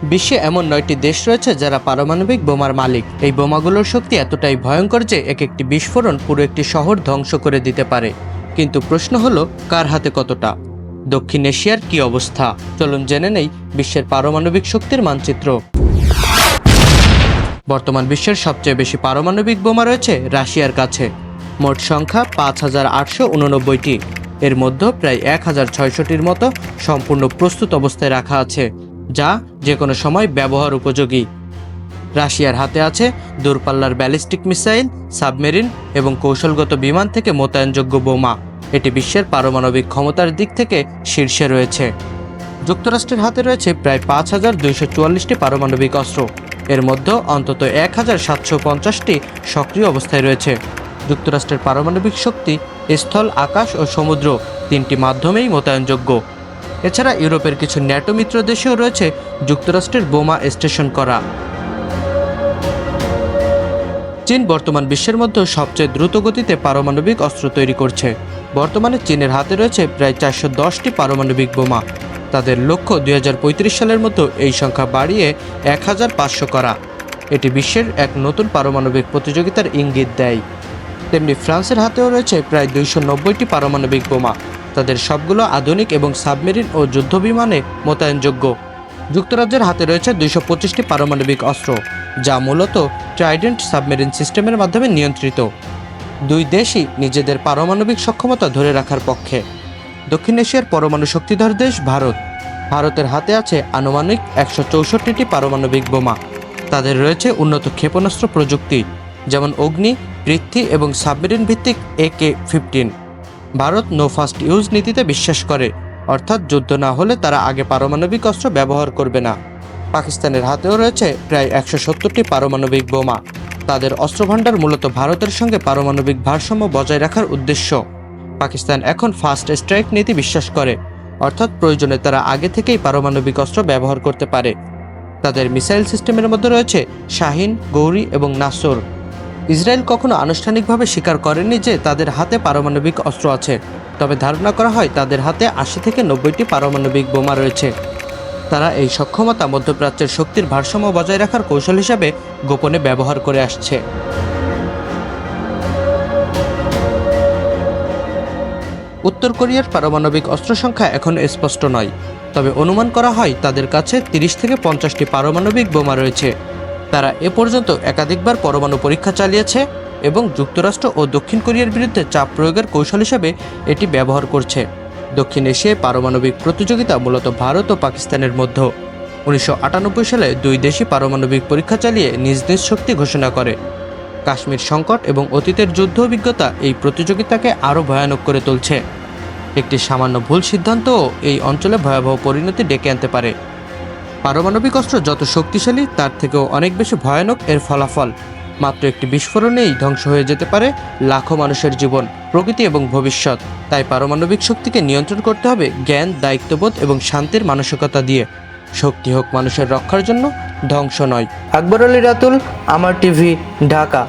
বিশ্বে এমন 9টি দেশ রয়েছে যারা পারমাণবিক বোমার মালিক। এই বোমাগুলোর শক্তি এতটাই ভয়ঙ্কর যে এক একটি বিস্ফোরণ পুরো একটি শহর ধ্বংস করে দিতে পারে। কিন্তু প্রশ্ন হলো, কার হাতে কতটা? দক্ষিণ এশিয়ার কি অবস্থা? চলুন জেনে নেই বিশ্বের পারমাণবিক শক্তির মানচিত্র। বর্তমান বিশ্বের সবচেয়ে বেশি পারমাণবিক বোমা রয়েছে রাশিয়ার কাছে। মোট সংখ্যা 5889টি। এর মধ্যে প্রায় 1600টির মতো সম্পূর্ণ প্রস্তুত অবস্থায় রাখা আছে, যা যে কোনো সময় ব্যবহার উপযোগী। রাশিয়ার হাতে আছে দূরপাল্লার ব্যালিস্টিক মিসাইল, সাবমেরিন এবং কৌশলগত বিমান থেকে মোতায়েনযোগ্য বোমা। এটি বিশ্বের পারমাণবিক ক্ষমতার দিক থেকে শীর্ষে রয়েছে। যুক্তরাষ্ট্রের হাতে রয়েছে প্রায় 5244টি পারমাণবিক অস্ত্র। এর মধ্যে অন্তত 1750টি সক্রিয় অবস্থায় রয়েছে। যুক্তরাষ্ট্রের পারমাণবিক শক্তি স্থল, আকাশ ও সমুদ্র তিনটি মাধ্যমেই মোতায়েনযোগ্য। এছাড়া ইউরোপের কিছু ন্যাটো মিত্র দেশেও রয়েছে যুক্তরাষ্ট্রের বোমা স্টেশন করা। চীন বর্তমান বিশ্বের মধ্যে সবচেয়ে দ্রুত গতিতে পারমাণবিক অস্ত্র তৈরি করছে। বর্তমানে চীনের হাতে রয়েছে প্রায় 410টি পারমাণবিক বোমা। তাদের লক্ষ্য 2035 সালের মধ্যে এই সংখ্যা বাড়িয়ে 1500 করা। এটি বিশ্বের এক নতুন পারমাণবিক প্রতিযোগিতার ইঙ্গিত দেয়। তেমনি ফ্রান্সের হাতেও রয়েছে প্রায় 290টি পারমাণবিক বোমা। তাদের সবগুলো আধুনিক এবং সাবমেরিন ও যুদ্ধবিমানে মোতায়েনযোগ্য। যুক্তরাজ্যের হাতে রয়েছে 225টি পারমাণবিক অস্ত্র, যা মূলত ট্রাইডেন্ট সাবমেরিন সিস্টেমের মাধ্যমে নিয়ন্ত্রিত। দুই দেশই নিজেদের পারমাণবিক সক্ষমতা ধরে রাখার পক্ষে। দক্ষিণ এশিয়ার পরমাণু শক্তিধর দেশ ভারত। ভারতের হাতে আছে আনুমানিক 164টি পারমাণবিক বোমা। তাদের রয়েছে উন্নত ক্ষেপণাস্ত্র প্রযুক্তি, যেমন অগ্নি, পৃথ্বী এবং সাবমেরিন ভিত্তিক AK-15। Bharat no first use নীতিতে বিশ্বাস করে, অর্থাৎ যুদ্ধ না হলে তারা আগে পারমাণবিক অস্ত্র ব্যবহার করবে না। পাকিস্তানের হাতেও রয়েছে প্রায় 170টি পারমাণবিক বোমা। তাদের অস্ত্রভাণ্ডার মূলত ভারতের সঙ্গে পারমাণবিক ভারসাম্য বজায় রাখার উদ্দেশ্য। পাকিস্তান এখন ফার্স্ট স্ট্রাইক নীতি বিশ্বাস করে, অর্থাৎ প্রয়োজনে তারা আগে থেকেই পারমাণবিক অস্ত্র ব্যবহার করতে পারে। তাদের মিসাইল সিস্টেমের মধ্যে রয়েছে শাহিন, গৌরী এবং নাসর। ইসরায়েল কখনো আনুষ্ঠানিকভাবে স্বীকার করেনি যে তাদের হাতে পারমাণবিক অস্ত্র আছে, তবে ধারণা করা হয় তাদের হাতে 80 থেকে 90টি পারমাণবিক বোমা রয়েছে। তারা এই সক্ষমতা মধ্যপ্রাচ্যের শক্তির ভারসাম্য বজায় রাখার কৌশল হিসাবে গোপনে ব্যবহার করে আসছে। উত্তর কোরিয়ার পারমাণবিক অস্ত্র সংখ্যা এখন স্পষ্ট নয়, তবে অনুমান করা হয় তাদের কাছে 30 থেকে 50টি পারমাণবিক বোমা রয়েছে। তারা এ পর্যন্ত একাধিকবার পরমাণু পরীক্ষা চালিয়েছে এবং যুক্তরাষ্ট্র ও দক্ষিণ কোরিয়ার বিরুদ্ধে চাপ প্রয়োগের কৌশল হিসেবে এটি ব্যবহার করছে। দক্ষিণ এশিয়ায় পারমাণবিক প্রতিযোগিতা মূলত ভারত ও পাকিস্তানের মধ্যে। 1998 সালে দুই দেশই পারমাণবিক পরীক্ষা চালিয়ে নিজ নিজ শক্তি ঘোষণা করে। কাশ্মীর সংকট এবং অতীতের যুদ্ধ অভিজ্ঞতা এই প্রতিযোগিতাকে আরও ভয়ানক করে তুলছে। একটি সামান্য ভুল সিদ্ধান্তও এই অঞ্চলে ভয়াবহ পরিণতি ডেকে আনতে পারে। পারমাণবিক অস্ত্র যত শক্তিশালী, তার থেকেও অনেক বেশি ভয়ানক এর ফলাফল। মাত্র একটি বিস্ফোরণেই ধ্বংস হয়ে যেতে পারে লাখো মানুষের জীবন, প্রকৃতি এবং ভবিষ্যৎ। তাই পারমাণবিক শক্তিকে নিয়ন্ত্রণ করতে হবে জ্ঞান, দায়িত্ববোধ এবং শান্তির মানসিকতা দিয়ে। শক্তি হোক মানুষের রক্ষার জন্য, ধ্বংস নয়। আকবর আলী রাতুল, আমার টিভি, ঢাকা।